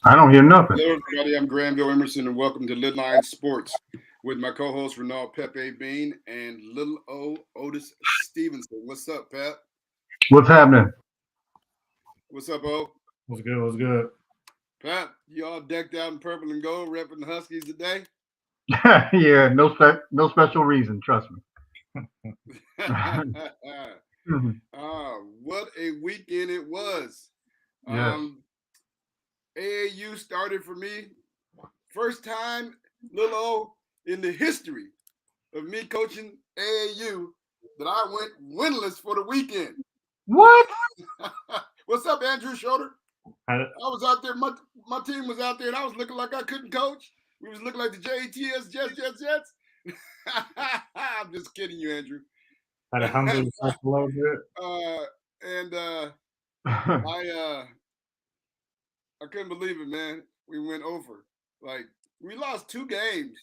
I don't hear nothing. Hello, everybody. I'm Granville Emerson, and welcome to LidLine Sports with my co-host Renault, Pepe Bean, and Lil O Stevenson. What's up, Pep? What's happening? What's up, O? What's good? What's good? Pep, you all decked out in purple and gold, repping the Huskies today? Yeah, no special reason. Trust me. What a weekend it was. Yes. AAU started for me. First time, Lil O, in the history of me coaching AAU that I went winless for the weekend. What? What's up, Andrew Schroeder? I was out there. My team was out there, and I was looking like I couldn't coach. We was looking like the JETS, Jets. I'm just kidding you, Andrew. had to humble yourself a little bit. I couldn't believe it, man. We went over. Like, we lost 2 games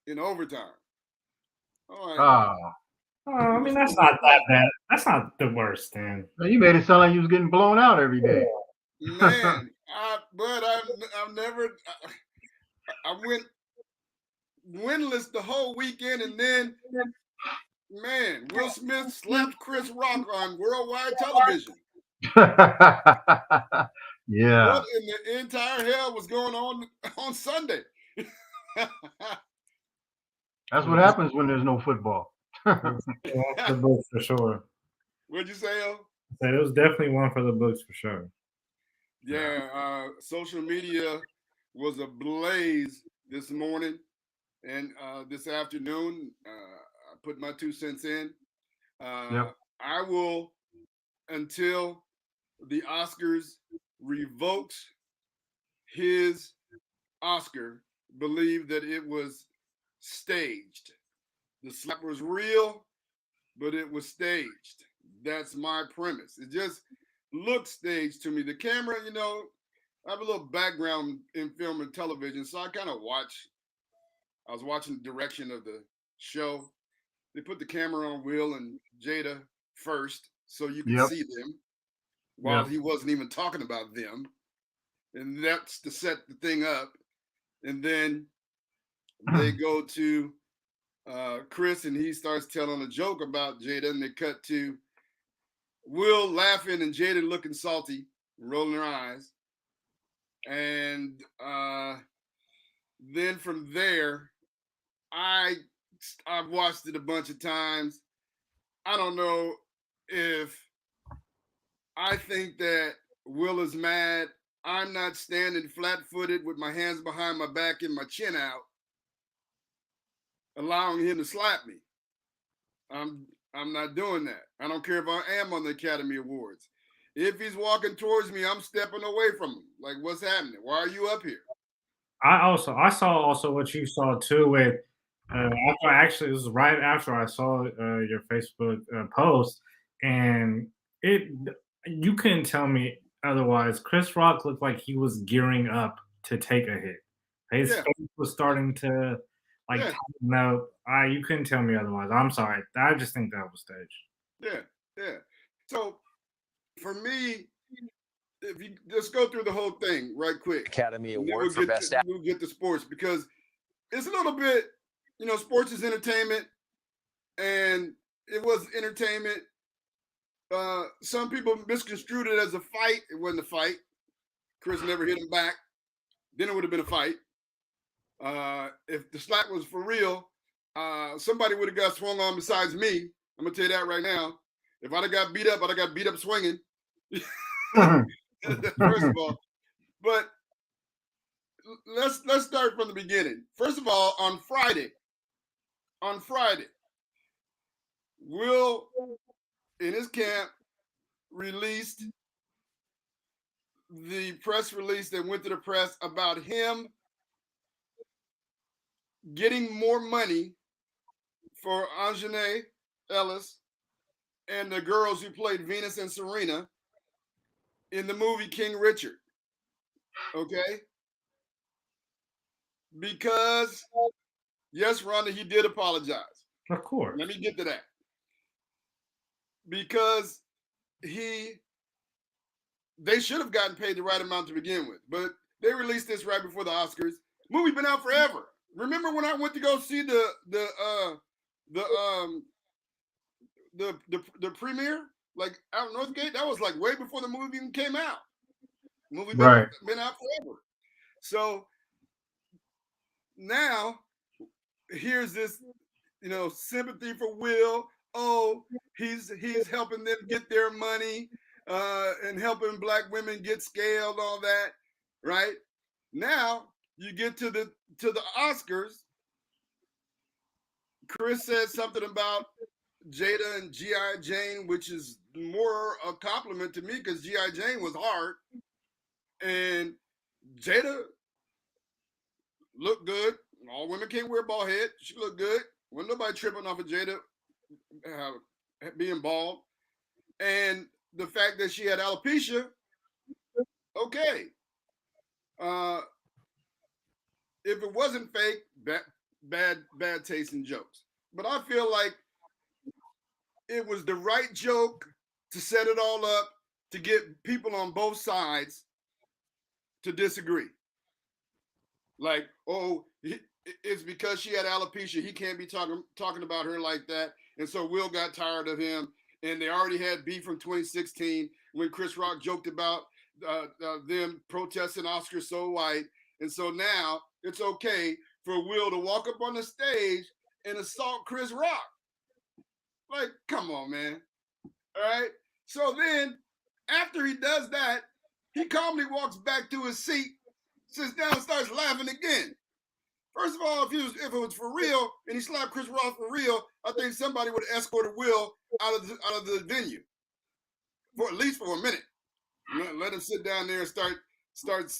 in overtime. All right. I mean, that's not that bad. That's not the worst thing. You made it sound like you was getting blown out every day. Man, I went winless the whole weekend, and then, man, Will Smith slapped Chris Rock on worldwide television. Yeah. What in the entire hell was going on Sunday? That's what happens when there's no football. The books for sure. What'd you say, O? I said it was definitely one for the books for sure. Yeah, social media was ablaze this morning and this afternoon. I put my 2 cents in. Yep. I will, until the Oscars revokes his Oscar, believe that it was staged. The slap was real, but it was staged. That's my premise. It just looked staged to me. The camera, I have a little background in film and television, so I kind of I was watching the direction of the show. They put the camera on Will and Jada first so you could see them while he wasn't even talking about them. And that's to set the thing up. And then they go to Chris, and he starts telling a joke about Jada, and they cut to Will laughing and Jada looking salty, rolling her eyes. And then from there, I've watched it a bunch of times. I don't know if I think that Will is mad. I'm not standing flat-footed with my hands behind my back and my chin out, allowing him to slap me. I'm not doing that. I don't care if I am on the Academy Awards. If he's walking towards me, I'm stepping away from him. Like, what's happening? Why are you up here? I saw also what you saw too with it was right after I saw your Facebook post, and you couldn't tell me otherwise. Chris Rock looked like he was gearing up to take a hit. His face was starting to tighten up. You couldn't tell me otherwise. I'm sorry. I just think that was staged. Yeah. So for me, if you just go through the whole thing right quick. Academy Award for Best Actor. We'll get to sports because it's a little bit, sports is entertainment, and it was entertainment. Some people misconstrued it as a fight. It wasn't a fight. Chris never hit him back. Then it would have been a fight. If the slap was for real, somebody would have got swung on besides me. I'm gonna tell you that right now. If I'd have got beat up, I'd have got beat up swinging. First of all, but let's start from the beginning. First of all, on Friday, Will in his camp released the press release that went to the press about him getting more money for Anjanae Ellis and the girls who played Venus and Serena in the movie King Richard. Okay? Because, yes, Rhonda, he did apologize. Of course. Let me get to that. Because they should have gotten paid the right amount to begin with. But They released this right before the Oscars. Movie been out forever. Remember when I went to go see the premiere, like out in Northgate? That was like way before the movie even came out. The movie been out forever. So now here's this, sympathy for Will. Oh, he's helping them get their money and helping black women get scaled, all that, right? Now you get to the Oscars. Chris said something about Jada and G.I. Jane, which is more a compliment to me because G.I. Jane was hard. And Jada looked good. All women can't wear a bald head. She looked good. Wasn't nobody tripping off of Jada being bald. And the fact that she had alopecia, okay. If it wasn't fake, bad taste in jokes. But I feel like it was the right joke to set it all up to get people on both sides to disagree. Like, oh, it's because she had alopecia. He can't be talking about her like that. And so Will got tired of him. And they already had beef from 2016 when Chris Rock joked about them protesting Oscar So White. And so now it's okay for Will to walk up on the stage and assault Chris Rock. Like, come on, man. All right. So then after he does that, he calmly walks back to his seat, sits down and starts laughing again. First of all, if it was for real and he slapped Chris Rock for real, I think somebody would have escorted Will out of the venue for at least for a minute. Let him sit down there and start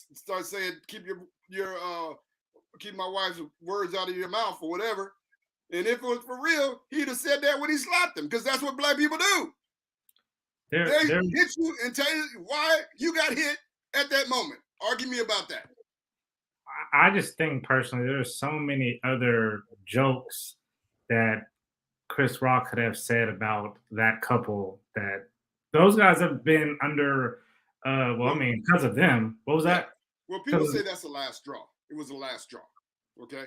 saying, keep my wife's words out of your mouth or whatever. And if it was for real, he'd have said that when he slapped him, because that's what black people do. They hit you and tell you why you got hit at that moment. Argue me about that. I just think personally, there's so many other jokes that Chris Rock could have said about that couple that those guys have been under. Because of them. What was that? Well, people say that's the last straw. It was the last straw. Okay.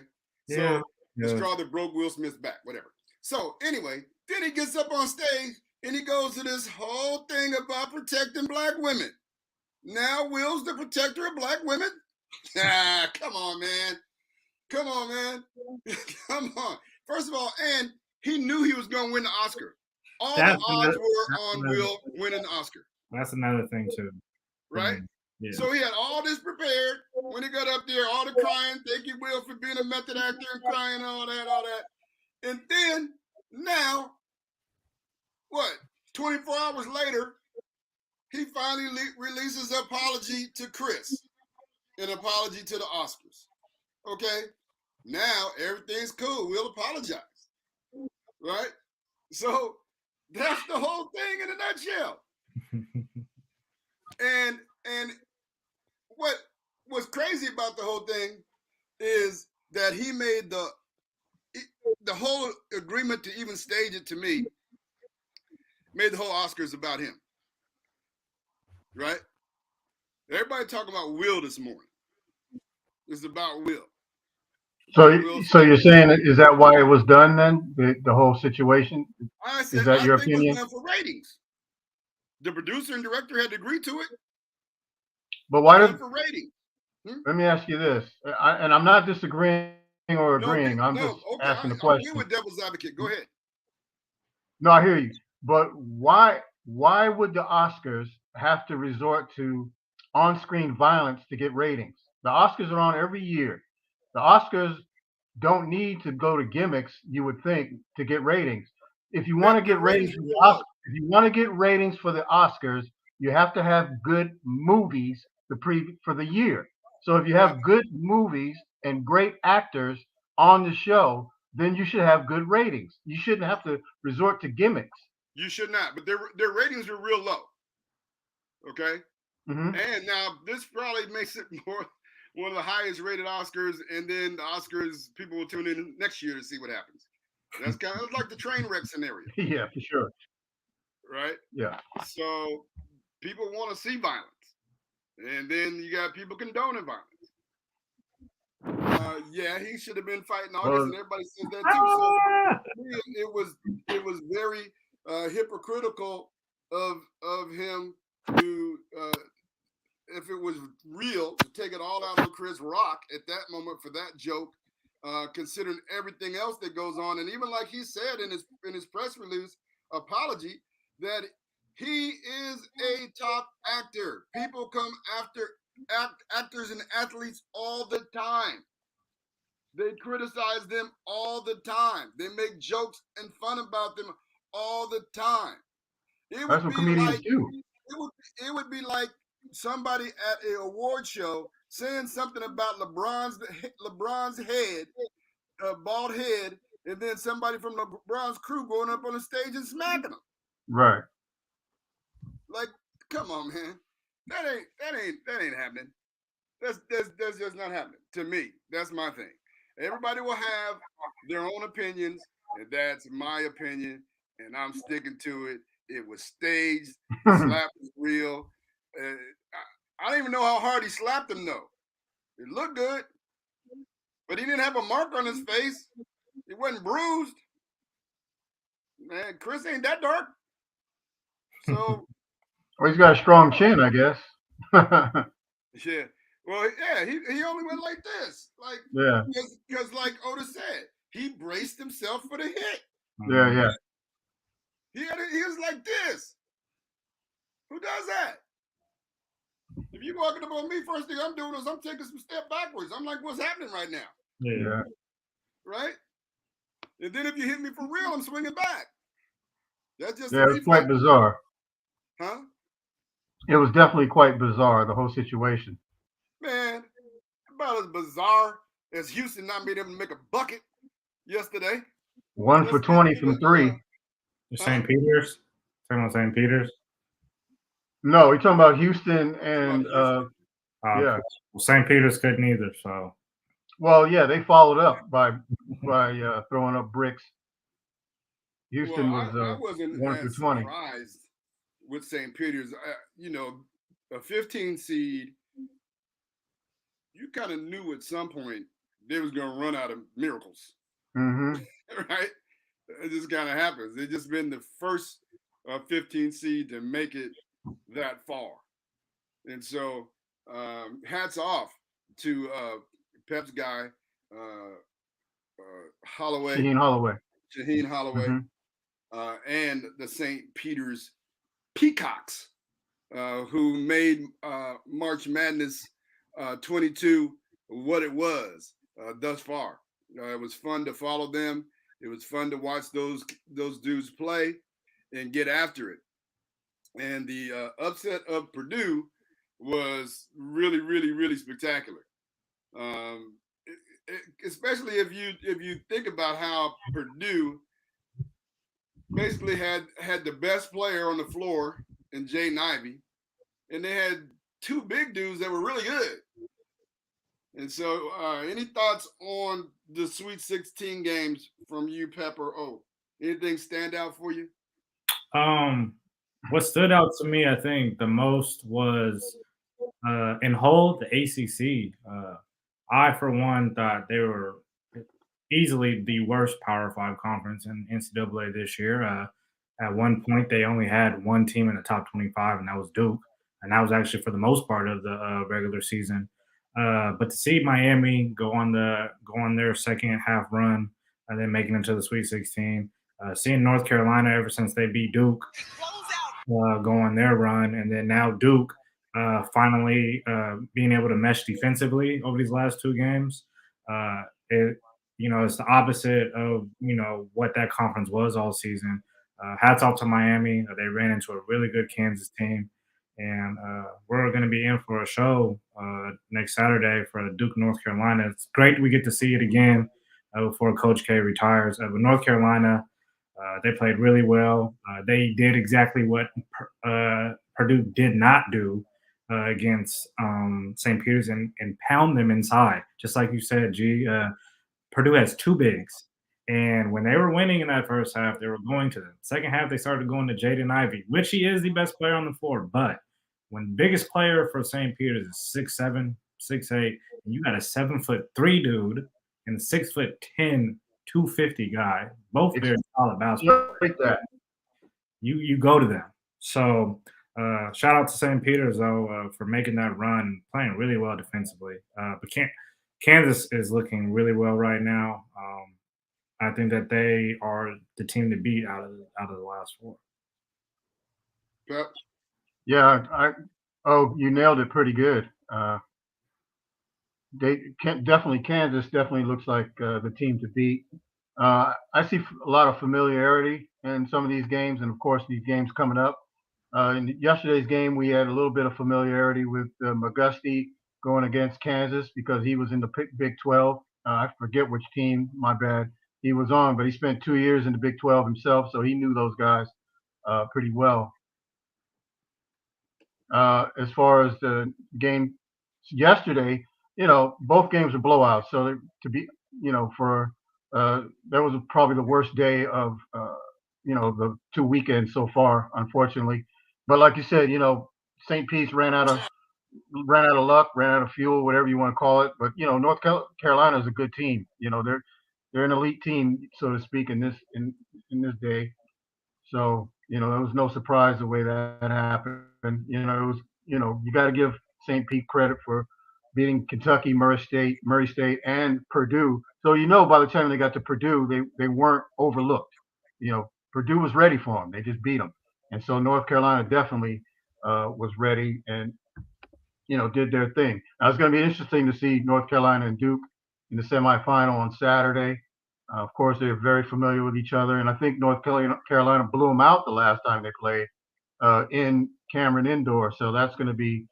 Yeah. So the straw that broke Will Smith's back, whatever. So anyway, then he gets up on stage and he goes to this whole thing about protecting black women. Now Will's the protector of black women? Come on, man. Come on. First of all, and he knew he was going to win the Oscar. All the odds were on Will winning the Oscar. That's another thing, too. Right? Yeah. So he had all this prepared. When he got up there, all the crying, thank you, Will, for being a method actor and crying, all that. And then, now, 24 hours later, he finally releases an apology to Chris. An apology to the Oscars. Okay? Now, everything's cool. We'll apologize. Right? So, that's the whole thing in a nutshell. And what was crazy about the whole thing is that he made the whole agreement to even stage it, to me, made the whole Oscars about him. Right? Everybody talking about Will this morning. It's about Will. So you're saying, is that why it was done then? The whole situation? Is that your opinion? It was done for ratings. The producer and director had to agree to it. But why did for ratings? Let me ask you this, and I'm not disagreeing or agreeing. I'm just asking the question. I'm with devil's advocate. Go ahead. No, I hear you. But why would the Oscars have to resort to on-screen violence to get ratings? The Oscars are on every year. The Oscars don't need to go to gimmicks, you would think, to get ratings. If you want to get ratings for the Oscars, if you want to get ratings for the Oscars, you have to have good movies for the year. So if you have good movies and great actors on the show, then you should have good ratings. You shouldn't have to resort to gimmicks. You should not, but their ratings are real low. Okay? Mm-hmm. And now this probably makes it one of the highest rated Oscars, and then the Oscars, people will tune in next year to see what happens. That's kind of like the train wreck scenario. Yeah, for sure. Right? Yeah. So people want to see violence. And then you got people condoning violence. Yeah, he should have been fighting August, and everybody says that too. So it was very hypocritical of him to, if it was real, to take it all out on Chris Rock at that moment for that joke, considering everything else that goes on, and even like he said in his press release apology that he is a top actor. People come after actors and athletes all the time. They criticize them all the time. They make jokes and fun about them all the time. That's what comedians do. It would be like somebody at an award show saying something about LeBron's head, bald head, and then somebody from LeBron's crew going up on the stage and smacking him. Right. Like, come on, man. That ain't happening. That's just not happening to me. That's my thing. Everybody will have their own opinions, and that's my opinion, and I'm sticking to it. It was staged. The slap was real. I don't even know how hard he slapped him, though. It looked good, but he didn't have a mark on his face. It wasn't bruised. Man, Chris ain't that dark. So. Well, he's got a strong chin, I guess. Yeah. Well, yeah, he only went like this. Like, yeah. Because like Otis said, he braced himself for the hit. Yeah. He was like this. Who does that? If you walking up on me, first thing I'm doing is I'm taking some step backwards. I'm like, what's happening right now? Yeah. Right? And then if you hit me for real, I'm swinging back. That's just it was quite bizarre. Huh? It was definitely quite bizarre, the whole situation. Man, about as bizarre as Houston not being able to make a bucket yesterday. 1 for 20 from 3. St. Peter's? Talking about St. Peter's? No, we're talking about Houston and yeah. Well, St. Peter's couldn't either, so. Well, yeah, they followed up by throwing up bricks. Houston was I wasn't 1 for 20. Surprised with St. Peter's. A 15 seed. You kind of knew at some point they was going to run out of miracles. Mm-hmm. Right? It just kind of happens. They've just been the first 15 seed to make it that far. And so hats off to Pep's guy, Holloway. Shaheen Holloway. Mm-hmm. And the St. Peter's Peacocks, who made March Madness 22 what it was thus far. It was fun to follow them. It was fun to watch those dudes play and get after it. And the upset of Purdue was really, really, really spectacular. Especially if you think about how Purdue basically had the best player on the floor in Jaden Ivey, and they had two big dudes that were really good. And so, any thoughts on the Sweet 16 games from you, Pep or O? Anything stand out for you? What stood out to me, I think, the most was in whole the ACC. I, for one, thought they were easily the worst Power 5 conference in NCAA this year. At one point, they only had one team in the top 25, and that was Duke. And that was actually for the most part of the regular season. But to see Miami go on their second half run and then making it to the Sweet 16, seeing North Carolina ever since they beat Duke go on their run, and then now Duke finally being able to mesh defensively over these last two games. It's the opposite of what that conference was all season. Hats off to Miami. They ran into a really good Kansas team. And we're going to be in for a show next Saturday for Duke, North Carolina. It's great we get to see it again before Coach K retires. But North Carolina, they played really well. They did exactly what Purdue did not do against St. Peter's and pound them inside. Just like you said, G, Purdue has two bigs. And when they were winning in that first half, they were going to them. Second half, they started going to Jaden Ivey, which he is the best player on the floor. But when the biggest player for St. Peter's is 6'7", 6'8", and you got a 7'3" dude and a 6'10", 250 guy, both very solid basketball players. Like that. You go to them. So shout out to St. Peter's though for making that run, playing really well defensively. But Kansas is looking really well right now. I think that they are the team to beat out of the last four. Pep? Yeah, you nailed it pretty good. Kansas definitely looks like the team to beat. I see a lot of familiarity in some of these games, and of course these games coming up. In yesterday's game, we had a little bit of familiarity with McGusty going against Kansas because he was in the Big 12. I forget which team, my bad, he was on, but he spent 2 years in the Big 12 himself, so he knew those guys pretty well. As far as the game yesterday, both games are blowouts. So to be, that was probably the worst day of, the 2 weekends so far, unfortunately. But like you said, St. Pete's ran out of luck, ran out of fuel, whatever you want to call it. But North Carolina is a good team. They're an elite team, so to speak, in this day. So it was no surprise the way that happened. It was you got to give St. Pete credit for beating Kentucky, Murray State, and Purdue. So by the time they got to Purdue, they weren't overlooked. Purdue was ready for them. They just beat them, and so North Carolina definitely was ready and did their thing. Now, it's going to be interesting to see North Carolina and Duke in the semifinal on Saturday. Of course, they're very familiar with each other, and I think North Carolina blew them out the last time they played in Cameron Indoor. So that's going to be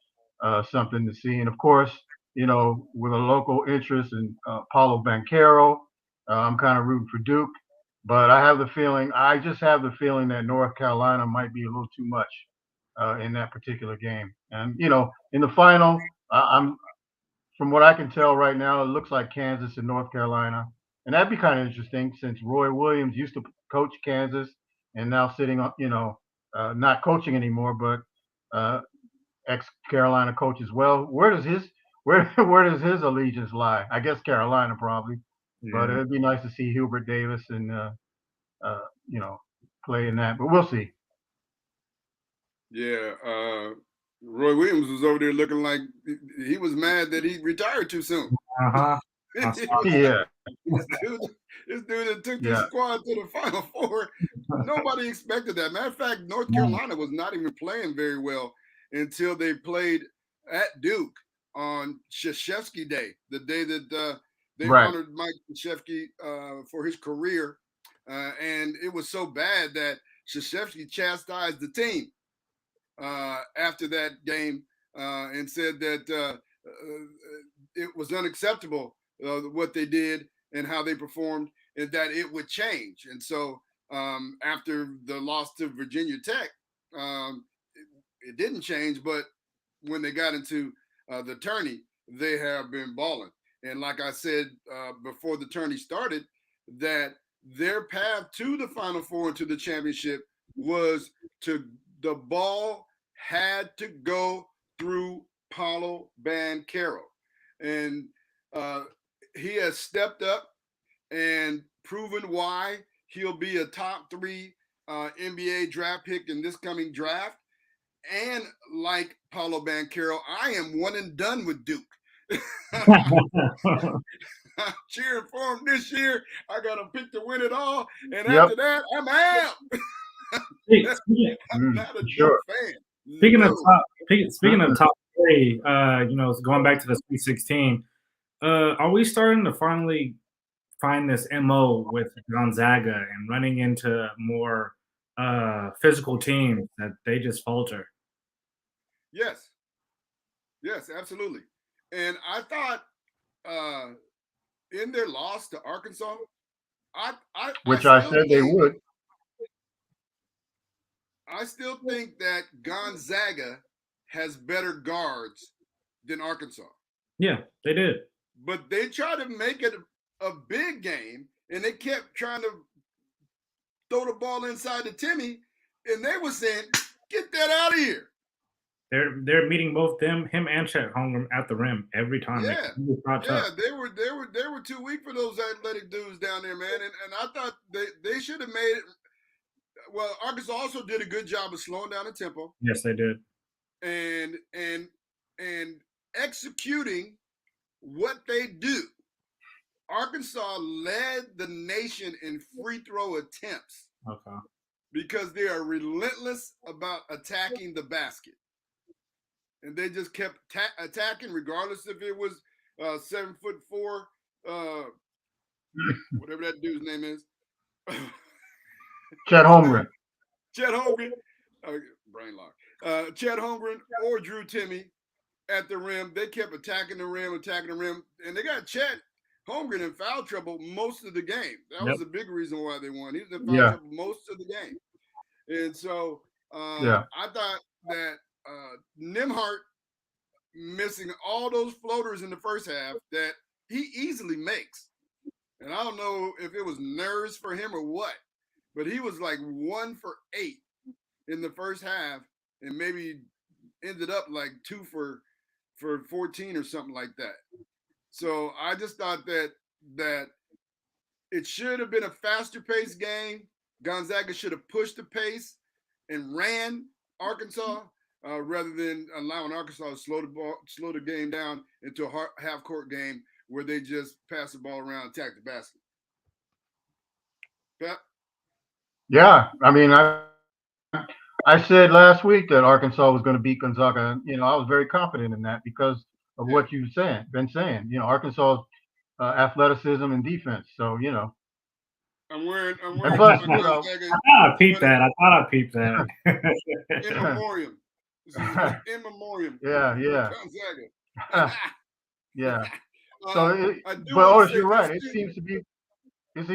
something to see. And of course, with a local interest in Paulo Banchero, I'm kind of rooting for Duke. But I just have the feeling that North Carolina might be a little too much in that particular game. And in the final, from what I can tell right now, it looks like Kansas and North Carolina. And that'd be kind of interesting since Roy Williams used to coach Kansas and now sitting on, not coaching anymore, but ex-Carolina coach as well. Where does his allegiance lie? I guess Carolina probably, but it'd be nice to see Hubert Davis and play in that. But we'll see. Yeah, Roy Williams was over there looking like he was mad that he retired too soon. Uh-huh. Yeah. This dude that took the squad to the Final Four. Nobody expected that. Matter of fact, North Carolina was not even playing very well until they played at Duke on Krzyzewski Day, the day that they honored Mike Krzyzewski for his career. And it was so bad that Krzyzewski chastised the team after that game and said that it was unacceptable what they did and how they performed, and that it would change. And so after the loss to Virginia Tech, it didn't change, but when they got into the tourney, they have been balling. And like I said before the tourney started, that their path to the Final Four and to the championship was the ball had to go through Paulo Banchero. And he has stepped up and proven why he'll be a top 3 NBA draft pick in this coming draft. And like Paulo Banchero, I am one and done with Duke. I'm cheering for him this year. I got to pick to win it all. And after that, I'm out. I'm not a Duke fan. Speaking of top 3, going back to the Sweet 16, are we starting to finally find this MO with Gonzaga and running into more physical teams that they just falter? Yes, absolutely. And I thought in their loss to Arkansas, I said they would. I still think that Gonzaga has better guards than Arkansas. Yeah, they did. But they tried to make it a big game, and they kept trying to throw the ball inside to Timmy, and they were saying, get that out of here. they're meeting both him and Chet Holmgren at the rim every time. Yeah, they were too weak for those athletic dudes down there, man. And I thought they should have made it. Well, Arkansas also did a good job of slowing down the tempo. Yes, they did. And executing what they do. Arkansas led the nation in free throw attempts. Okay. Because they are relentless about attacking the basket. And they just kept attacking, regardless if it was 7'4", whatever that dude's name is. Chet Holmgren. Brain lock. Chet Holmgren or Drew Timme at the rim. They kept attacking the rim, and they got Chet Holmgren in foul trouble most of the game. That was a big reason why they won. He was in foul trouble most of the game. And so I thought that Nembhard missing all those floaters in the first half that he easily makes. And I don't know if it was nerves for him or what, but he was like 1 for 8 in the first half and maybe ended up like 2 for 14 or something like that. So I just thought that it should have been a faster paced game. Gonzaga should have pushed the pace and ran Arkansas rather than allowing Arkansas to slow the game down into a half court game where they just pass the ball around, attack the basket. Pep? Yeah, I mean, I said last week that Arkansas was going to beat Gonzaga. You know, I was very confident in that because of what you've been saying. You know, Arkansas's athleticism and defense. So, you know. I'm wearing plus, I thought I peeped that. In memoriam. In memoriam. Yeah. Gonzaga. Yeah. So, but Otis, you're right. It seems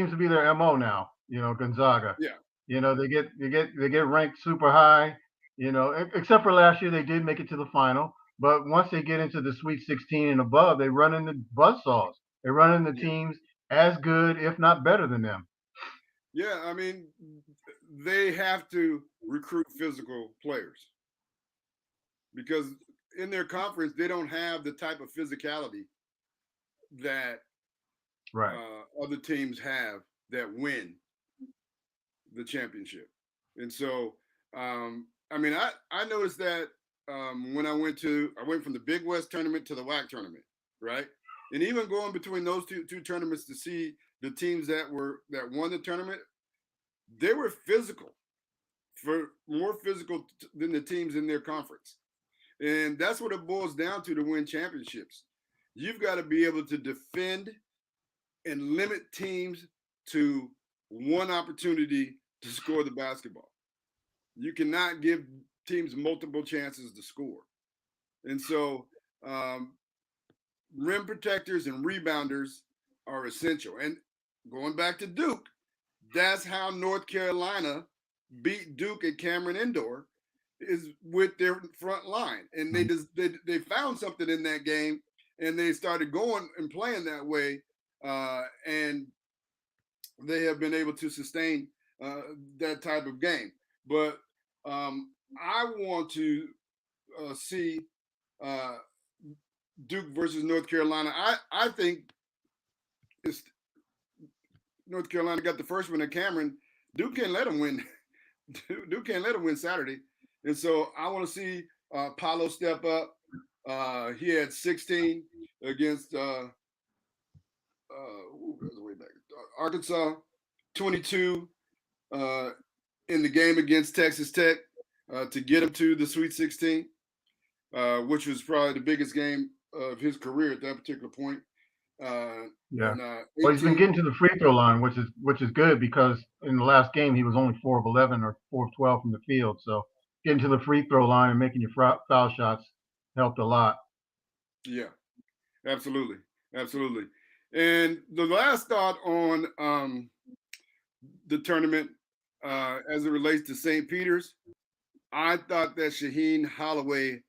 to be their MO now. You know, Gonzaga. Yeah. You know, they get ranked super high. You know, except for last year, they did make it to the final. But once they get into the Sweet 16 and above, they run into buzzsaws. They run into teams as good, if not better than them. Yeah, I mean, they have to recruit physical players because in their conference, they don't have the type of physicality that other teams have that win the championship. And so, I mean, I noticed that when I went from the Big West tournament to the WAC tournament, right? And even going between those two tournaments to see the teams that won the tournament, they were more physical than the teams in their conference. And that's what it boils down to win championships. You've got to be able to defend and limit teams to one opportunity to score the basketball. You cannot give teams multiple chances to score. And so rim protectors and rebounders are essential. And going back to Duke, that's how North Carolina beat Duke at Cameron Indoor, is with their front line. And they found something in that game, and they started going and playing that way. And they have been able to sustain that type of game. But I want to see Duke versus North Carolina. I think North Carolina got the first one at Cameron. Duke can't let them win. Duke can't let them win Saturday. And so I want to see Paolo step up. He had 16 against Arkansas, 22 in the game against Texas Tech to get him to the Sweet 16, which was probably the biggest game of his career at that particular point. Well, he's been getting to the free throw line, which is good because in the last game he was only 4 of 11 or 4 of 12 from the field. So getting to the free throw line and making your foul shots helped a lot. Yeah, absolutely. And the last thought on the tournament as it relates to St. Peter's, I thought that Shaheen Holloway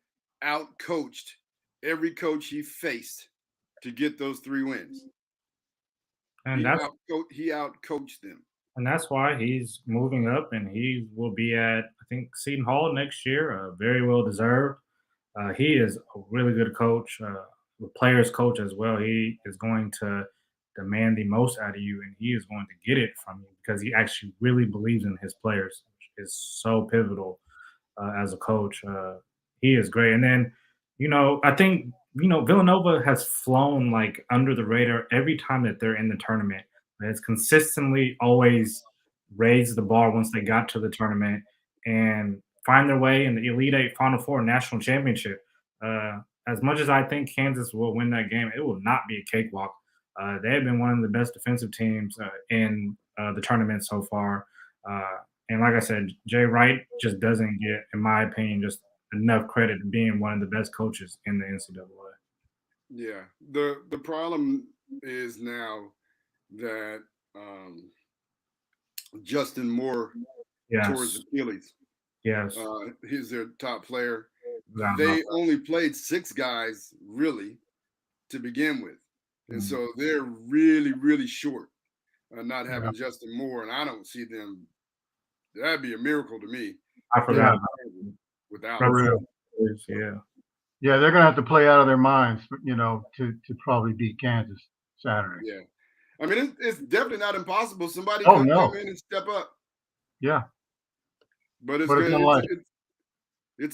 outcoached every coach he faced to get those 3 wins. And he outcoached them. And that's why he's moving up, and he will be at, I think, Seton Hall next year. Very well deserved. He is a really good coach, the players coach as well. He is going to demand the most out of you, and he is going to get it from you because he actually really believes in his players, which is so pivotal as a coach. He is great. And then, I think, Villanova has flown like under the radar every time that they're in the tournament. It's consistently always raised the bar once they got to the tournament and find their way in the Elite Eight, Final Four, national championship. As much as I think Kansas will win that game, it will not be a cakewalk. They have been one of the best defensive teams in the tournament so far. And like I said, Jay Wright just doesn't get, in my opinion, just enough credit to being one of the best coaches in the NCAA. Yeah. The problem is now that Justin Moore towards Achilles. Yes. He's their top player. Yeah. They only played 6 guys really to begin with. And so they're really, really short not having Justin Moore. And I don't see them. That'd be a miracle to me. I forgot without Yeah. Yeah, they're gonna have to play out of their minds, to probably beat Kansas Saturday. Yeah. I mean, it's definitely not impossible. Somebody Oh, can no. come in and step up. Yeah. But it's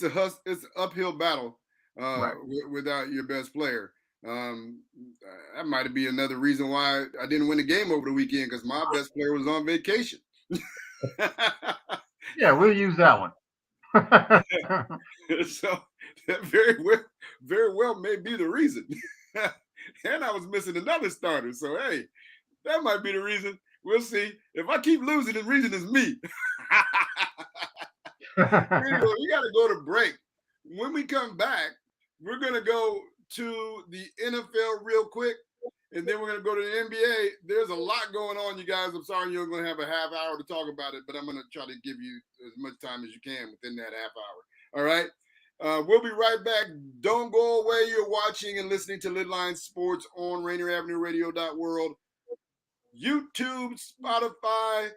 an uphill battle without your best player. That might be another reason why I didn't win the game over the weekend, because my best player was on vacation. Yeah, we'll use that one. So that very well may be the reason. And I was missing another starter. So hey, that might be the reason. We'll see. If I keep losing, the reason is me. Anyway, we got to go to break. When we come back, we're going to go to the NFL real quick, and then we're going to go to the NBA. There's a lot going on, you guys. I'm sorry you're going to have a half hour to talk about it, but I'm going to try to give you as much time as you can within that half hour. All right? We'll be right back. Don't go away. You're watching and listening to LidLine Sports on Rainier Avenue Radio.world, YouTube, Spotify,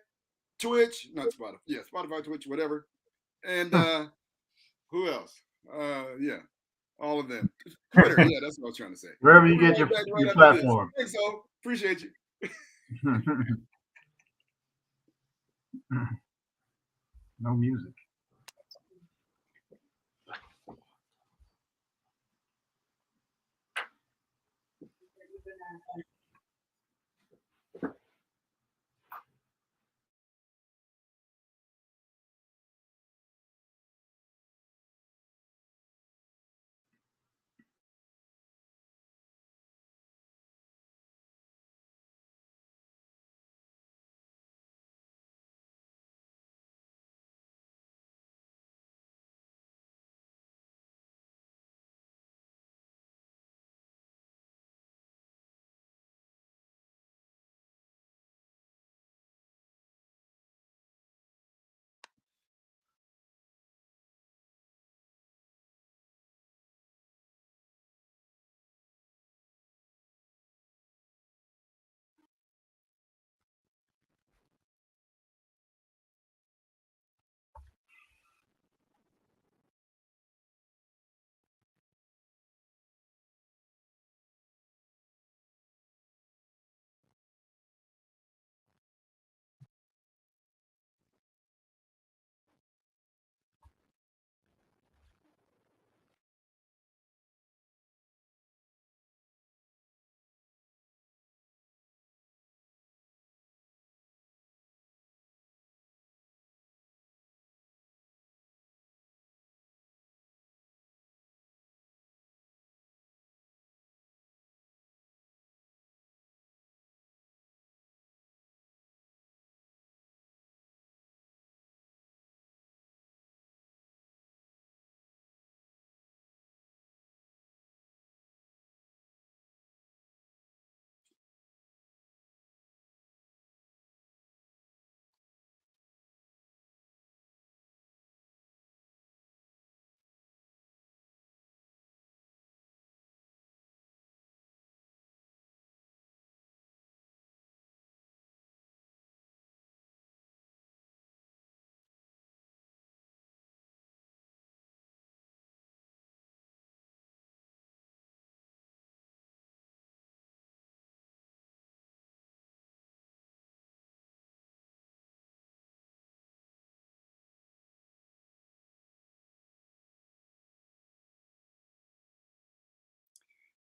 Twitch, not Spotify. Yeah, Spotify, Twitch, whatever. And who else? Yeah, all of them. Twitter, yeah, that's what I was trying to say. Wherever you get your platform. Thanks, so appreciate you. No music.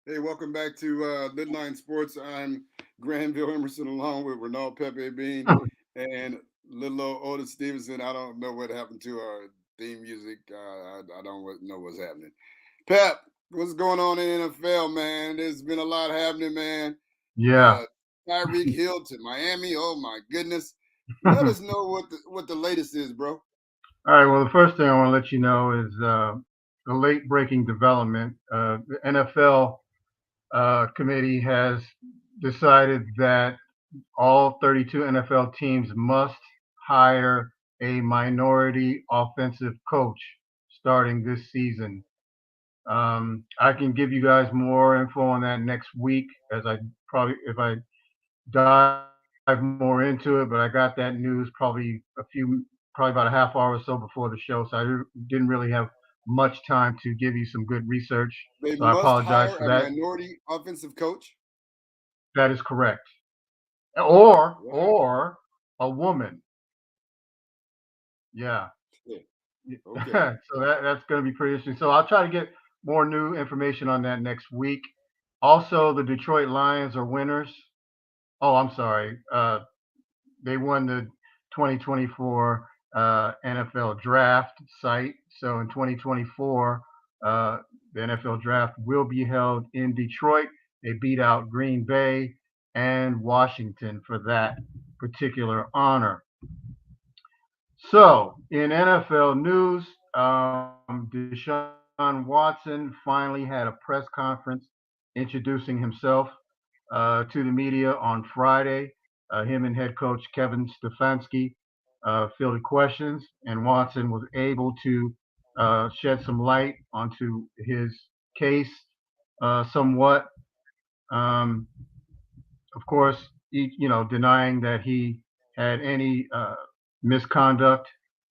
Hey, welcome back to LidLine Sports. I'm Granville Emerson along with Renault, Pepe Bean, and Lil O Stevenson. I don't know what happened to our theme music. I don't know what's happening. Pep, what's going on in the NFL, man? There's been a lot happening, man. Yeah. Tyreek Hill to Miami. Oh my goodness. Let us know what the latest is, bro. All right. Well, the first thing I want to let you know is the late breaking development. The NFL committee has decided that all 32 NFL teams must hire a minority offensive coach starting this season. I can give you guys more info on that next week as I probably, if I dive more into it, but I got that news probably about a half hour or so before the show. So I didn't really have much time to give you some good research. They So I must apologize hire for a that. minority offensive coach. That is correct. Wow. Or a woman. Yeah. Yeah. Okay. So that's going to be pretty interesting. So I'll try to get more new information on that next week. Also, the Detroit Lions are winners. Oh, I'm sorry. They won the 2024 NFL draft site. So in 2024, the NFL draft will be held in Detroit. They beat out Green Bay and Washington for that particular honor. So in NFL news, Deshaun Watson finally had a press conference introducing himself to the media on Friday. Him and head coach Kevin Stefanski fielded questions, and Watson was able to shed some light onto his case somewhat. Um, of course, denying that he had any misconduct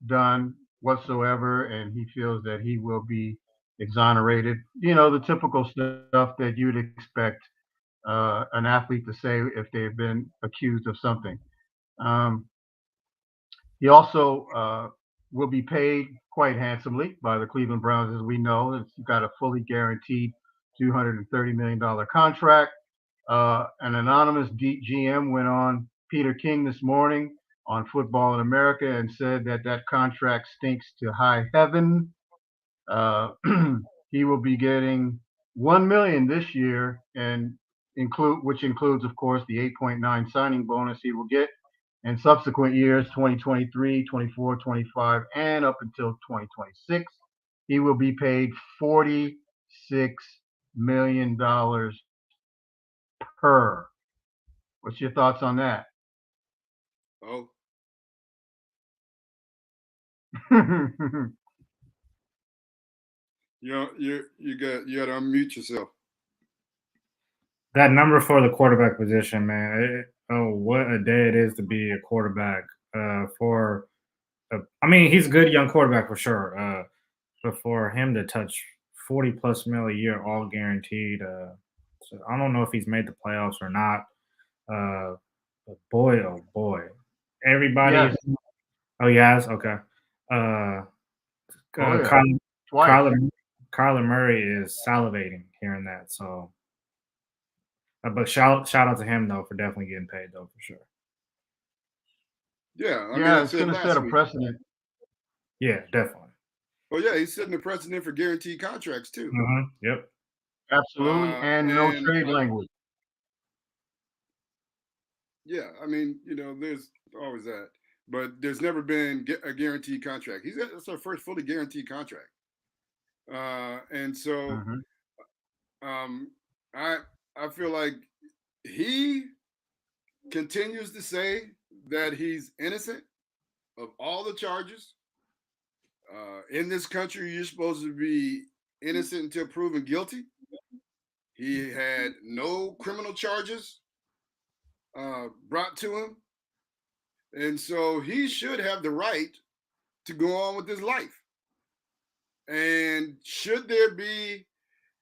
done whatsoever, and he feels that he will be exonerated. The typical stuff that you'd expect an athlete to say if they've been accused of something. Um, he also will be paid quite handsomely by the Cleveland Browns, as we know. He's got a fully guaranteed $230 million contract. An anonymous GM went on Peter King this morning on Football in America and said that that contract stinks to high heaven. Uh, he will be getting 1 million this year, and which includes, of course, the 8.9 signing bonus he will get in subsequent years, 2023, 24, 25, and up until 2026. He will be paid $46 million per. What's your thoughts on that? Oh, you got to unmute yourself. That number for the quarterback position, man. What a day it is to be a quarterback. I mean, he's a good young quarterback for sure. But for him to touch 40+ mil a year, all guaranteed. So I don't know if he's made the playoffs or not. But boy, oh boy, everybody. Yes. Oh, yes, okay. Oh, yeah. Kyler Murray is salivating hearing that. So, but shout out to him though for definitely getting paid though for sure. Yeah, I mean, Yeah, I it's said going to set last a week. precedent. Yeah, definitely. Oh yeah, he's setting the precedent for guaranteed contracts too. Yep. Absolutely. And no trade language. Yeah, I mean, there's always that, but there's never been a guaranteed contract. That's our first fully guaranteed contract, and so um, I I feel like he continues to say that he's innocent of all the charges. In this country, you're supposed to be innocent until proven guilty. He had no criminal charges brought to him. And so he should have the right to go on with his life. And should there be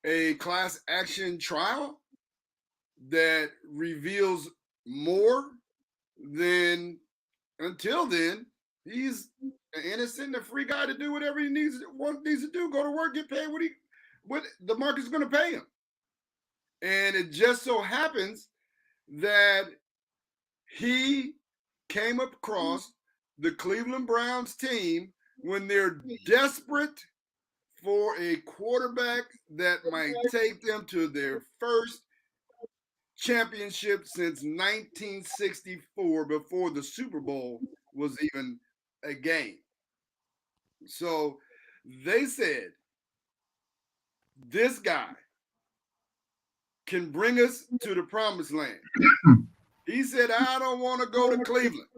a class action trial that reveals more, then until then, he's an innocent and a free guy to do whatever he needs to do, go to work, get paid what the market's going to pay him. And it just so happens that he came across the Cleveland Browns team when they're desperate for a quarterback that might take them to their first championship since 1964, before the Super Bowl was even a game. So they said, this guy can bring us to the promised land. He said, I don't want to go to Cleveland.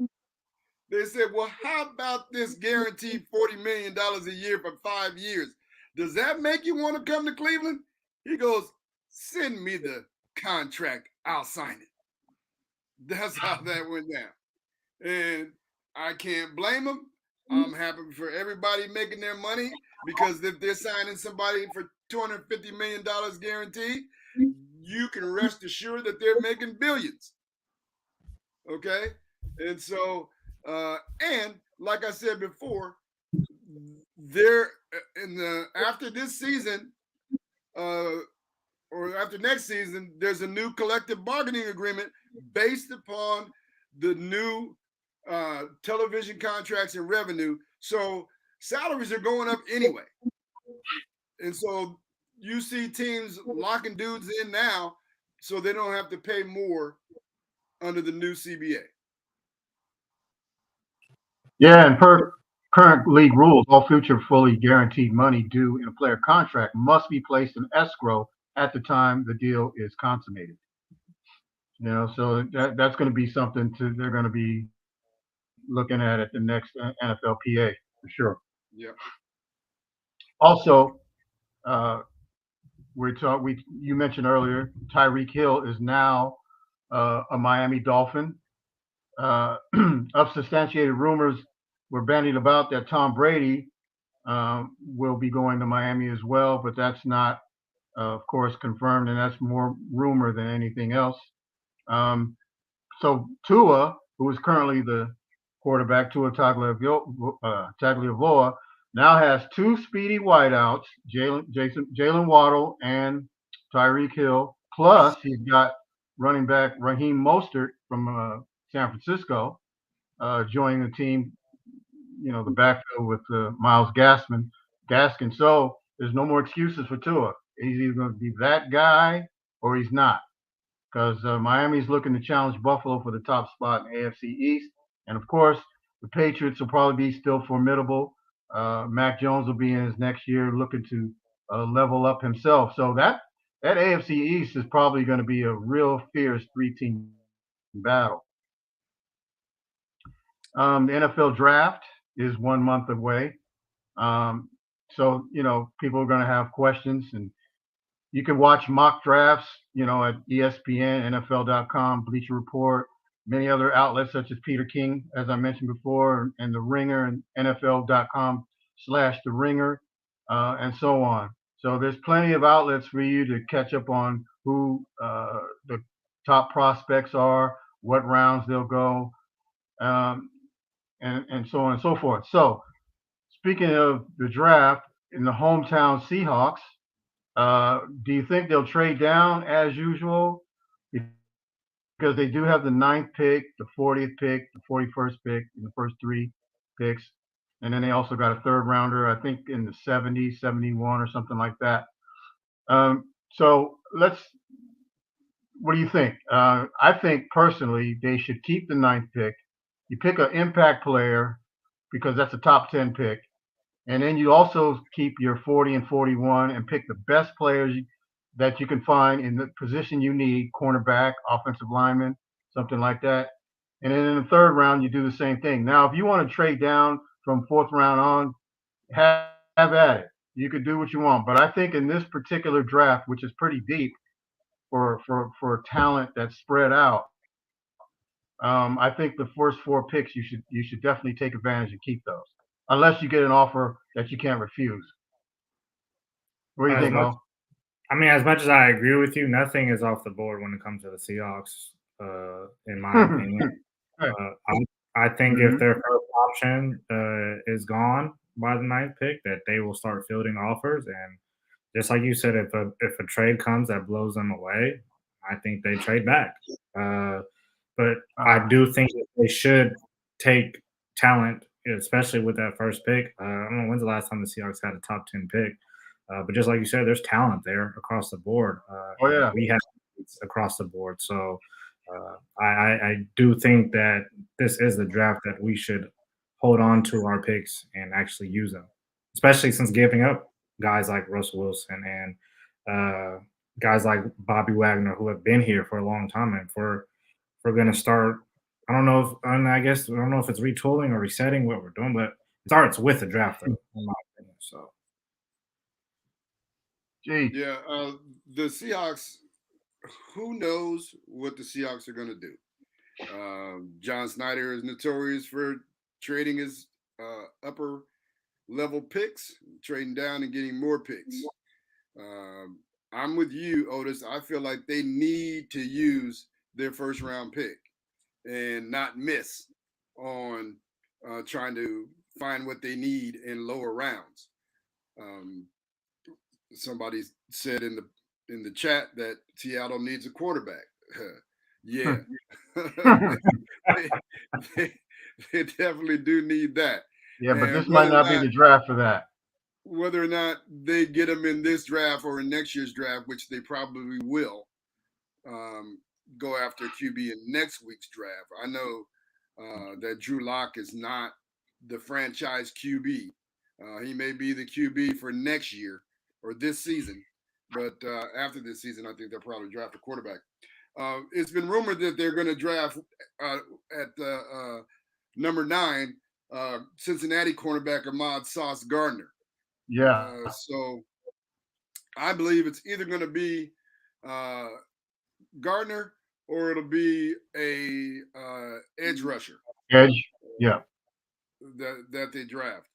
They said, well, how about this guaranteed $40 million a year for 5 years? Does that make you want to come to Cleveland? He goes, send me the contract. I'll sign it. That's how that went down. And I can't blame him. I'm happy for everybody making their money, because if they're signing somebody for $250 million guaranteed, you can rest assured that they're making billions. Okay? And so, and like I said before, they're after this season, or after next season, there's a new collective bargaining agreement based upon the new television contracts and revenue. So salaries are going up anyway. And so you see teams locking dudes in now so they don't have to pay more under the new CBA. Yeah, and per current league rules, all future fully guaranteed money due in a player contract must be placed in escrow at the time the deal is consummated. You know, so that's going to be something they're going to be looking at the next NFLPA for sure. Yeah. Also, you mentioned earlier, Tyreek Hill is now a Miami Dolphin. Unsubstantiated rumors were bandied about that Tom Brady will be going to Miami as well, but that's not, of course, confirmed, and that's more rumor than anything else. So Tua, who is currently the quarterback, Tua Tagovailoa, now has two speedy wideouts, Jalen Waddle and Tyreek Hill. Plus, he's got running back Raheem Mostert from San Francisco joining the team. You know, the backfield with Myles Gaskin. So there's no more excuses for Tua. He's either going to be that guy or he's not, because Miami's looking to challenge Buffalo for the top spot in AFC East. And of course, the Patriots will probably be still formidable. Mac Jones will be in his next year looking to level up himself. So that AFC East is probably going to be a real fierce 3-team battle. The NFL draft is 1 month away. So, you know, people are going to have questions, and you can watch mock drafts, you know, at ESPN, NFL.com, Bleacher Report, many other outlets such as Peter King, as I mentioned before, and The Ringer, and NFL.com/The Ringer, and so on. So there's plenty of outlets for you to catch up on who the top prospects are, what rounds they'll go, and so on and so forth. So speaking of the draft, in the hometown Seahawks, do you think they'll trade down as usual? Because they do have the 9th pick, the 40th pick, the 41st pick, and the first 3 picks. And then they also got a 3rd rounder, I think in the 70, 71 or something like that. So what do you think? I think personally they should keep the 9th pick. You pick an impact player because that's a top 10 pick. And then you also keep your 40 and 41 and pick the best players that you can find in the position you need, cornerback, offensive lineman, something like that. And then in the 3rd round, you do the same thing. Now, if you want to trade down from 4th round on, have at it. You could do what you want. But I think in this particular draft, which is pretty deep for talent that's spread out, I think the first 4 picks you should definitely take advantage and keep those, unless you get an offer that you can't refuse. What do you think, Mo? I mean, as much as I agree with you, nothing is off the board when it comes to the Seahawks, in my opinion. I think if their first option is gone by the 9th pick, that they will start fielding offers, and just like you said, if a trade comes that blows them away, I think they trade back. But I do think that they should take talent, especially with that first pick. I don't know when's the last time the Seahawks had a top 10 pick. But just like you said, there's talent there across the board. Oh, yeah. We have across the board. So I do think that this is the draft that we should hold on to our picks and actually use them, especially since giving up guys like Russell Wilson and guys like Bobby Wagner who have been here for a long time. And if we're going to start, I don't know if it's retooling or resetting what we're doing, but it starts with the draft, though, in my opinion. So. Yeah, the Seahawks, who knows what the Seahawks are going to do? John Snyder is notorious for trading his upper level picks, trading down and getting more picks. I'm with you, Otis. I feel like they need to use their first round pick and not miss on trying to find what they need in lower rounds. Somebody said in the chat that Seattle needs a quarterback. Yeah, they definitely do need that. Yeah, but this might not be the draft for that. Whether or not they get him in this draft or in next year's draft, which they probably will, go after QB in next week's draft. I know that Drew Lock is not the franchise QB. He may be the QB for next year or this season, but after this season, I think they'll probably draft a quarterback. It's been rumored that they're going to draft at number 9, Cincinnati cornerback Ahmad Sauce Gardner. Yeah. So I believe it's either going to be Gardner or it'll be a edge rusher. Edge, yeah. That they draft.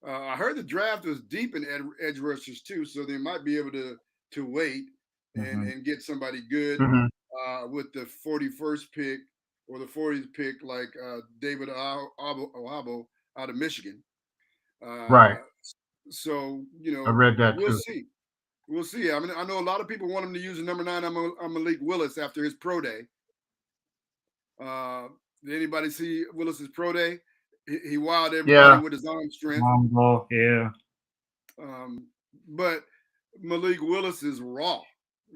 I heard the draft was deep in edge rushers too, so they might be able to wait and get somebody good with the 41st pick or the 40th pick, like David Ohabo out of Michigan. Right. So I read that we'll too. see. We'll see. I mean, I know a lot of people want him to use the number 9 on Malik Willis after his pro day. Did anybody see Willis's pro day? He wowed everybody with his arm strength. Yeah. But Malik Willis is raw.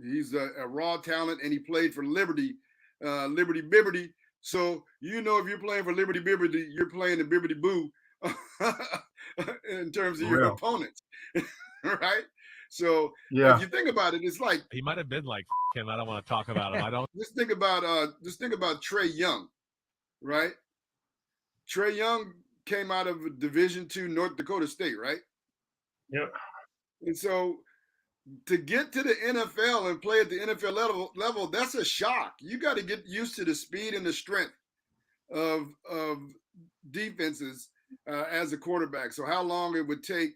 He's a raw talent, and he played for Liberty Bibberty. So, if you're playing for Liberty Bibberty, you're playing the Bibberty Boo in terms of your opponents, right? So, if you think about it, it's like he might have been like him. I don't want to talk about him. I don't. Just think about Trey Young, right? Trey Young came out of Division II North Dakota State, right? Yep. And so to get to the NFL and play at the NFL level, that's a shock. You got to get used to the speed and the strength of defenses as a quarterback. So how long it would take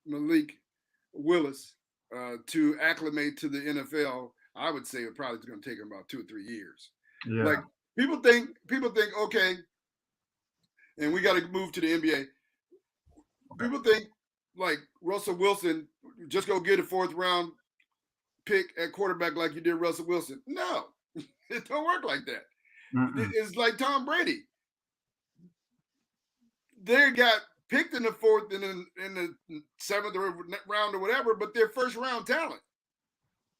Malik Willis to acclimate to the NFL, I would say it probably going to take him about 2 or 3 years. Yeah. Like people think, okay, and we got to move to the NBA. People think like Russell Wilson, just go get a 4th round pick at quarterback like you did Russell Wilson. No, it don't work like that. It's like Tom Brady. They got picked in the 4th and in the 7th round or whatever, but they're first round talent.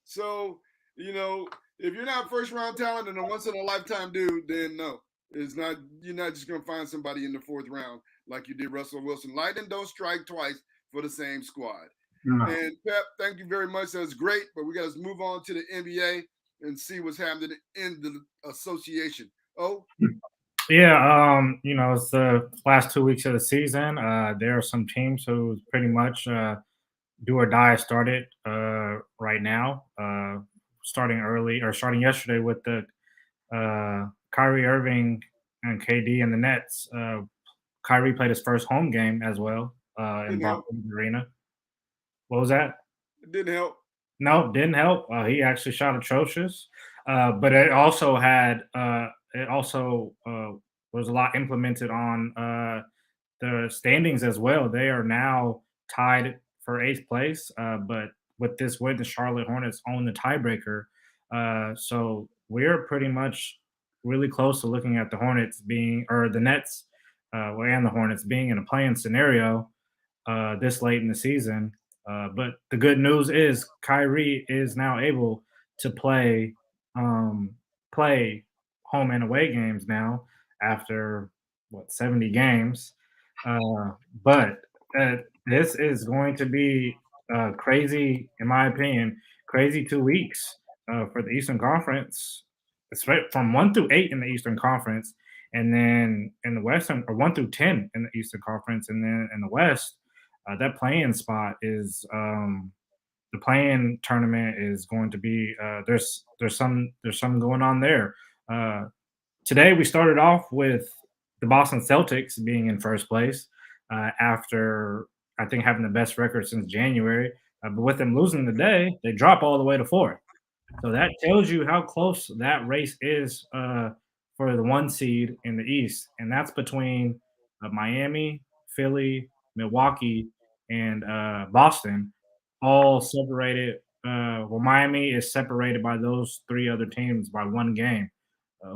So, if you're not first round talent and a once in a lifetime dude, then no, it's not. You're not just gonna find somebody in the 4th round like you did Russell Wilson. Lightning don't strike twice for the same squad. No. And Pep, thank you very much. That's great, but we got to move on to the NBA and see what's happening in the association. Oh. Yeah, it's the last 2 weeks of the season. There are some teams who pretty much do or die started right now. Starting yesterday with the Kyrie Irving and KD and the Nets. Kyrie played his first home game as well in Barclays Arena. What was that? It didn't help. No, didn't help. He actually shot atrocious. But it also had was a lot implemented on the standings as well. They are now tied for 8th place. But with this win, the Charlotte Hornets own the tiebreaker. So we're pretty much really close to looking at the Hornets being, or the Nets, and the Hornets being in a play-in scenario this late in the season. But the good news is Kyrie is now able to play home and away games now after 70 games. But this is going to be crazy, in my opinion, crazy 2 weeks for the Eastern Conference. It's right from 1 through 8 in the Eastern Conference, and then in the Western, or 1 through 10 in the Eastern Conference, and then in the West, that play-in spot is the play-in tournament is going to be there's some going on there. Today we started off with the Boston Celtics being in first place after I think having the best record since January. But with them losing today, they drop all the way to 4th. So that tells you how close that race is for the 1 seed in the East, and that's between Miami, Philly, Milwaukee, and Boston, all separated. Miami is separated by those 3 other teams by 1 game.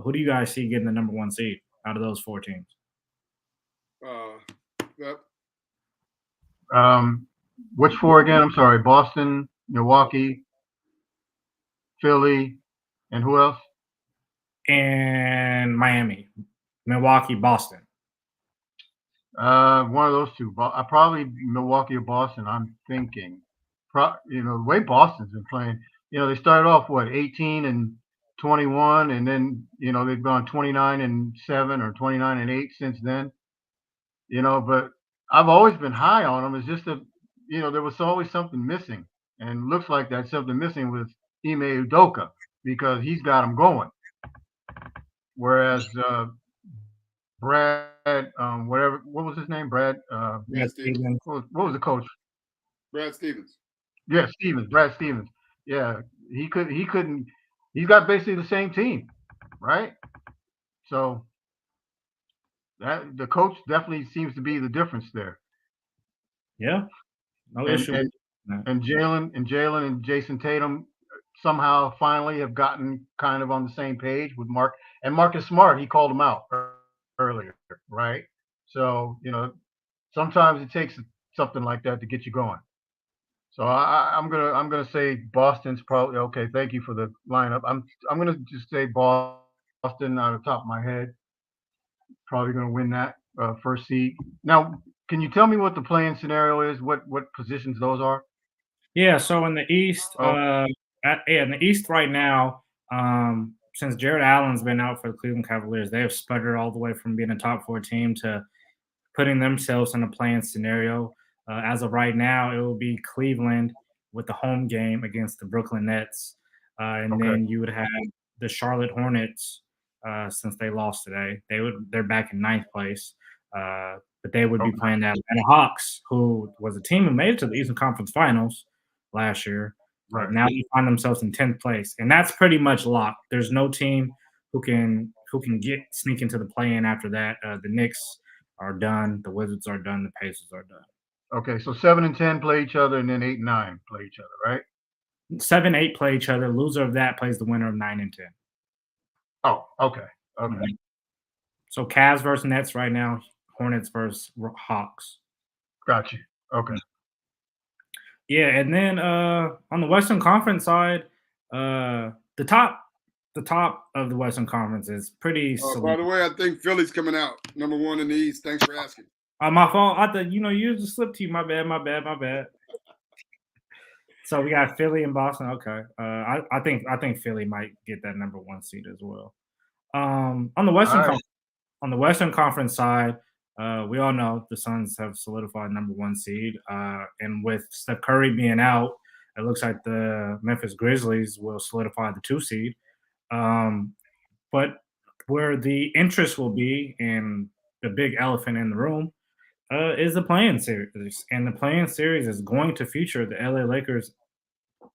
Who do you guys see getting the number 1 seed out of those 4 teams? Yep. Which 4 again? I'm sorry. Boston, Milwaukee, Philly, and who else? And Miami, Milwaukee, Boston. One of those 2. Probably Milwaukee or Boston. I'm thinking. The way Boston's been playing. They started off 18-21, and then they've gone 29-7 or 29-8 since then. But I've always been high on them. It's just that there was always something missing, and looks like that something missing was Ime Udoka, because he's got them going. Whereas Brad, what was his name? Brad Stevens. What was the coach? Brad Stevens. Yeah, Brad Stevens. Yeah, he couldn't. He's got basically the same team, right? So that the coach definitely seems to be the difference there. Yeah, no issue. And Jalen and Jason Tatum somehow finally have gotten kind of on the same page with Marcus Smart. He called him out earlier, right? So sometimes it takes something like that to get you going. So I'm gonna say Boston's probably okay. Thank you for the lineup. I'm gonna just say Boston out of the top of my head. Probably gonna win that first seed. Now, can you tell me what the play-in scenario is? What positions those are? Yeah. So in the East, in the East right now, since Jared Allen's been out for the Cleveland Cavaliers, they have sputtered all the way from being a top 4 team to putting themselves in a play-in scenario. As of right now, it will be Cleveland with the home game against the Brooklyn Nets. And then you would have the Charlotte Hornets, since they lost today. They're back in 9th place. But they would be playing the Atlanta Hawks, who was a team who made it to the Eastern Conference Finals last year. Right. Now they find themselves in 10th place. And that's pretty much locked. There's no team who can sneak into the play-in after that. The Knicks are done. The Wizards are done. The Pacers are done. Okay, so 7 and 10 play each other, and then 8 and 9 play each other, right? 7, 8 play each other. Loser of that plays the winner of 9 and 10. Oh, okay. So Cavs versus Nets right now. Hornets versus Hawks. Got you. Okay. Yeah, and then on the Western Conference side, the top of the Western Conference is pretty. By the way, I think Philly's coming out number 1 in the East. Thanks for asking. My fault. I thought you just slipped to you. My bad. So we got Philly and Boston. Okay. I think Philly might get that number 1 seed as well. On the Western Conference side, we all know the Suns have solidified number 1 seed. And with Steph Curry being out, it looks like the Memphis Grizzlies will solidify the 2 seed. But where the interest will be, and the big elephant in the room, is the play-in series. And the play-in series is going to feature the LA Lakers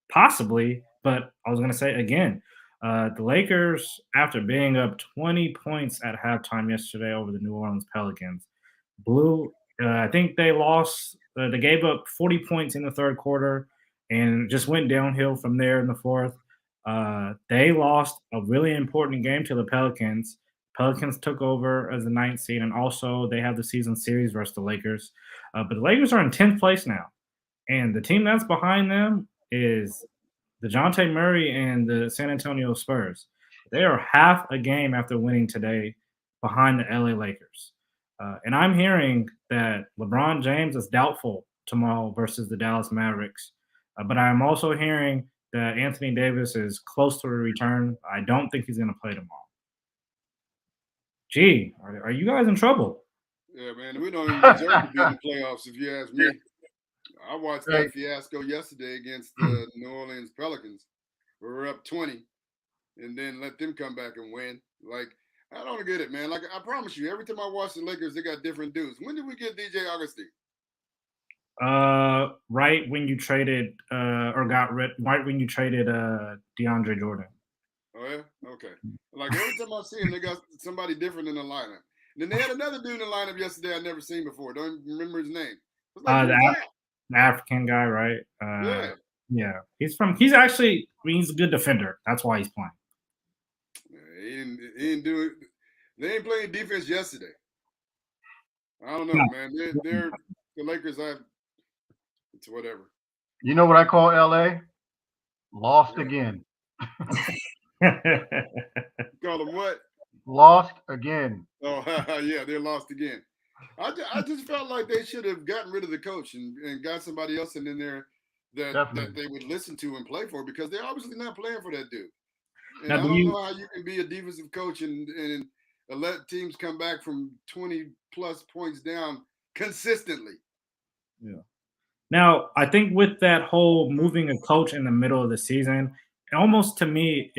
possibly, but I was going to say again, the Lakers, after being up 20 points at halftime yesterday over the New Orleans Pelicans, I think they lost They gave up 40 points in the third quarter and just went downhill from there in the fourth. They lost a really important game to the Pelicans. Pelicans took over as the ninth seed, and also they have the season series versus the Lakers. But the Lakers are in 10th place now, and the team that's behind them is DeJounte Murray and the San Antonio Spurs. They are half a game after winning today behind the LA Lakers. And I'm hearing that LeBron James is doubtful tomorrow versus the Dallas Mavericks. But I'm also hearing that Anthony Davis is close to a return. I don't think he's going to play tomorrow. Gee, are you guys in trouble? Yeah, man, we don't even deserve to be in the playoffs, if you ask me. I watched that fiasco yesterday against the New Orleans Pelicans. We were up 20, and then let them come back and win. Like, I don't get it, man. Like, I promise you, every time I watch the Lakers, they got different dudes. When did we get DJ Augustine? Right when you traded right when you traded DeAndre Jordan. Oh yeah, okay. Like every time I see him, they got somebody different in the lineup. And then they had another dude in the lineup yesterday I'd never seen before. Don't even remember his name. Like, the African guy, right? Yeah. He's a good defender. That's why he's playing. Yeah, he didn't do it. They ain't playing defense yesterday. I don't know, man. They're the Lakers. It's whatever. You know what I call LA? Lost again. Call them what? Lost again. Oh, yeah, they're lost again. I just felt like they should have gotten rid of the coach and got somebody else in there that they would listen to and play for, because they're obviously not playing for that dude. And now, I don't know how you can be a defensive coach and let teams come back from 20-plus points down consistently. Yeah. Now, I think with that whole moving a coach in the middle of the season, almost to me,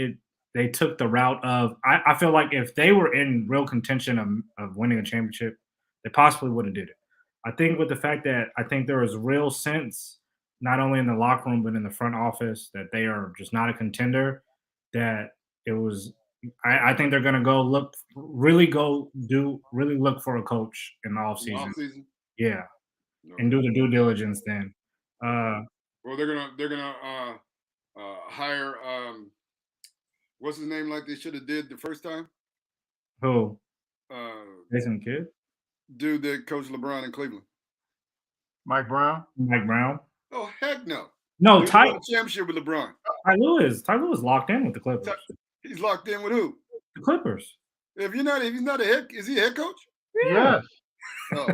they took the route of I feel like if they were in real contention of winning a championship, they possibly would have did it. I think with the fact that I think there was real sense, not only in the locker room but in the front office, that they are just not a contender, that it was I think they're gonna really look for a coach in the offseason. Yeah. No. And do the due diligence then. Well, they're gonna hire what's his name, like they should have did the first time? Who? Jason Kidd? Dude that coached LeBron in Cleveland. Mike Brown? Mike Brown? Oh, heck no. No, Ty won a championship with LeBron. Ty Lue is locked in with the Clippers. He's locked in with who? The Clippers. If he's not is he a head coach? Yeah. Yes. Oh.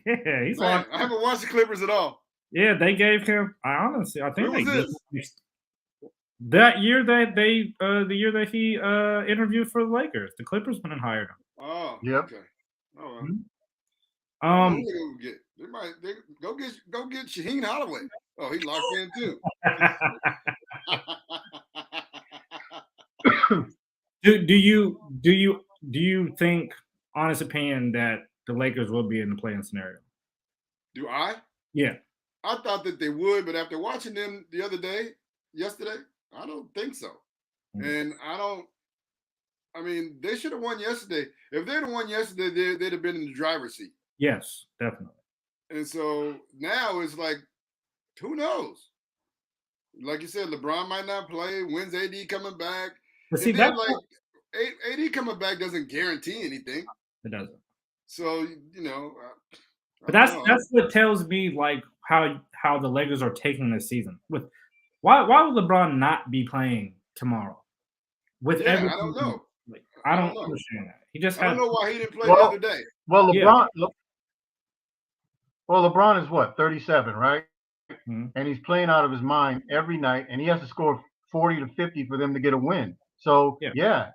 Yeah, he's locked in. I haven't watched the Clippers at all. Yeah, they gave him. I think Who they was this? That year that the year that he interviewed for the Lakers, the Clippers went and hired him. Oh, yep. Okay. All right. Mm-hmm. Go get Shaheen Holloway. Oh, he locked in too. Do you think, honest opinion, that the Lakers will be in the play-in scenario? Do I? Yeah. I thought that they would, but after watching them yesterday, I don't think so. Mm-hmm. And they should have won yesterday. If they'd have won yesterday, they'd have been in the driver's seat. Yes, definitely. And so now it's like, who knows? Like you said, LeBron might not play. When's AD coming back? But see, AD coming back doesn't guarantee anything. It doesn't. So, but that's what tells me like how the Lakers are taking this season. With why would LeBron not be playing tomorrow? I don't know. Like, I don't understand that. I don't know why he didn't play the other day. Well, LeBron is what, 37, right? Mm-hmm. And he's playing out of his mind every night, and he has to score 40 to 50 for them to get a win. So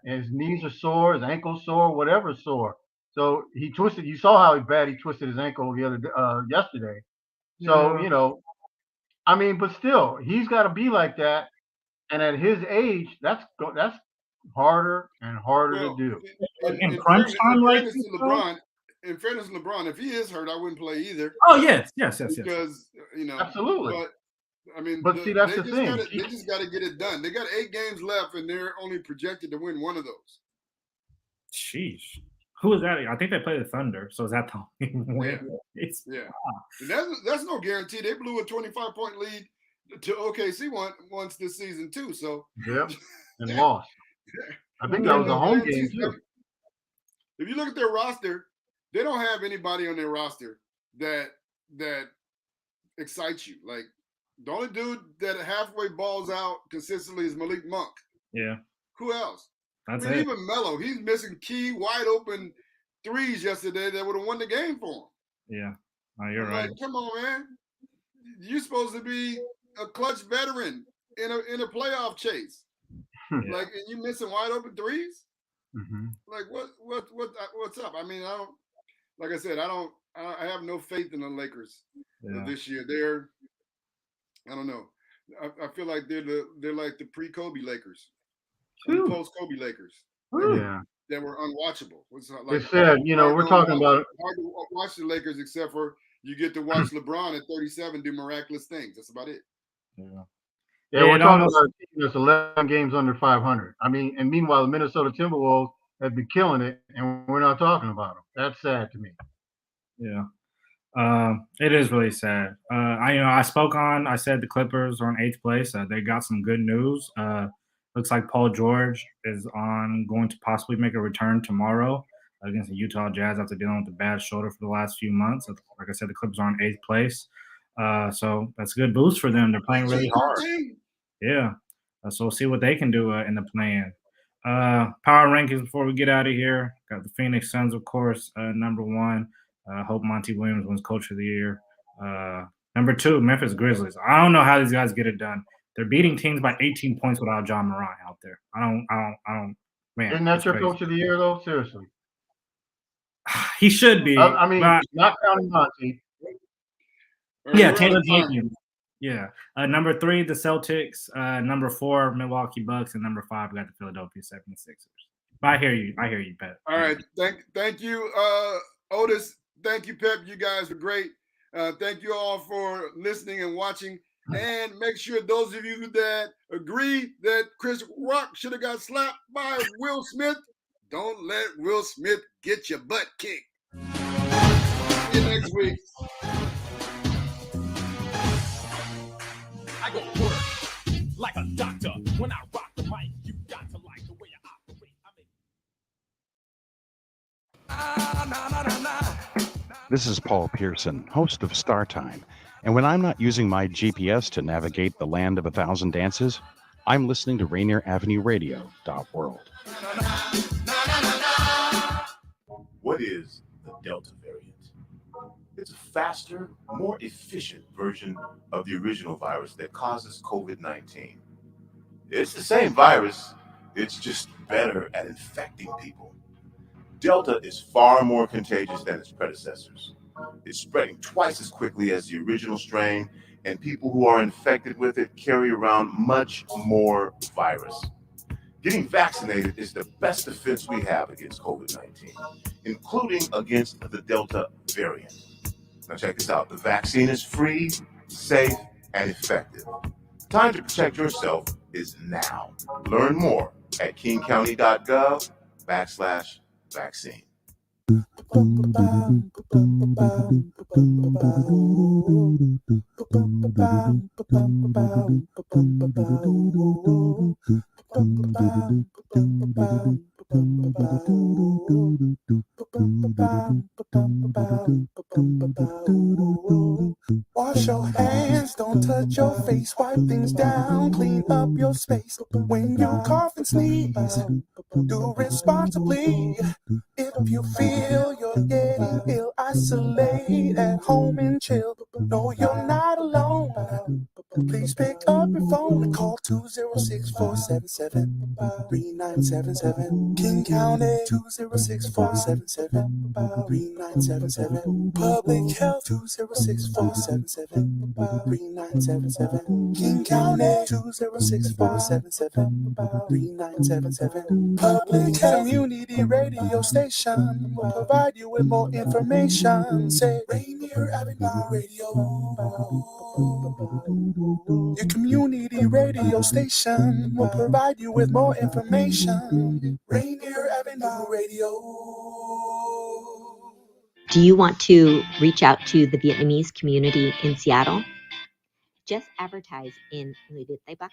his knees are sore, his ankle's sore, whatever's sore. So he twisted. You saw how bad he twisted his ankle yesterday. So but still, he's got to be like that. And at his age, that's harder and harder to do. In crunch time, in fairness to LeBron, if he is hurt, I wouldn't play either. Oh yes. Because absolutely. But see, that's the thing. They just got to get it done. They got 8 games left, and they're only projected to win one of those. Sheesh. Who is that? I think they play the Thunder. So is that the only win? Yeah. And that's no guarantee. They blew a 25-point lead to OKC once this season too. So and lost. I think that was a home game too. If you look at their roster, they don't have anybody on their roster that excites you. Like the only dude that halfway balls out consistently is Malik Monk. Yeah. Who else? That's I mean, it. even Melo, he's missing key wide open threes yesterday that would have won the game for him. Yeah. Oh, you're right. Like, come on, man. You're supposed to be a clutch veteran in a playoff chase. Like, and you missing wide open threes? Mm-hmm. Like, what's up? I mean, like I said, I have no faith in the Lakers this year. I don't know. I feel like they're like the pre-Kobe Lakers, the post-Kobe Lakers. Yeah. That were unwatchable. Like, they said, we're talking about it. Hard to watch the Lakers, except for you get to watch LeBron at 37 do miraculous things. That's about it. Yeah, we're talking about a team that's 11 games under 500. I mean, and meanwhile, the Minnesota Timberwolves have been killing it, and we're not talking about them. That's sad to me. Yeah. It is really sad. I said the Clippers are in 8th place. They got some good news. Looks like Paul George is going to possibly make a return tomorrow against the Utah Jazz after dealing with a bad shoulder for the last few months. Like I said, the Clippers are in 8th place. So that's a good boost for them. They're playing really hard. Yeah. So we'll see what they can do in the play-in. Power rankings before we get out of here. Got the Phoenix Suns, of course, number 1. Hope Monty Williams wins Coach of the Year. Number 2, Memphis Grizzlies. I don't know how these guys get it done. They're beating teams by 18 points without John Morant out there. I don't. Man, isn't that your crazy. Coach of the Year though? Seriously, he should be. I mean, not counting Monty. Yeah, Taylor Jenkins. Yeah. Number 3, the Celtics. Number 4, Milwaukee Bucks, and number 5, we got the Philadelphia 76ers. But I hear you, Pep. All right, thank you, Otis. Thank you, Pep. You guys are great. Thank you all for listening and watching. And make sure those of you that agree that Chris Rock should have got slapped by Will Smith, don't let Will Smith get your butt kicked. See you next week. I go to work like a doctor. When I rock the mic, you got to like the way I operate. This is Paul Pearson, host of Star Time. And when I'm not using my GPS to navigate the land of 1,000 dances, I'm listening to Rainier Avenue Radio .world. What is the Delta variant? It's a faster, more efficient version of the original virus that causes COVID-19. It's the same virus, it's just better at infecting people. Delta is far more contagious than its predecessors. It's spreading twice as quickly as the original strain, and people who are infected with it carry around much more virus. Getting vaccinated is the best defense we have against COVID-19, including against the Delta variant. Now check this out. The vaccine is free, safe, and effective. The time to protect yourself is now. Learn more at kingcounty.gov/vaccine. Wash your hands, don't touch your face, wipe things down, clean up your space. When you cough and sneeze, do responsibly. If you feel you're getting ill, isolate at home and chill. No, you're not alone. Please pick up your phone and call 206-477-3977. King County 206-477-3977. Public Health 206-477-3977. King County 206-477-3977. Public Health Community Radio Station will provide you with more information. Say Rainier Avenue Radio. Your community radio station will provide you with more information. Rainier Avenue Radio. Do you want to reach out to the Vietnamese community in Seattle? Just advertise in LidLine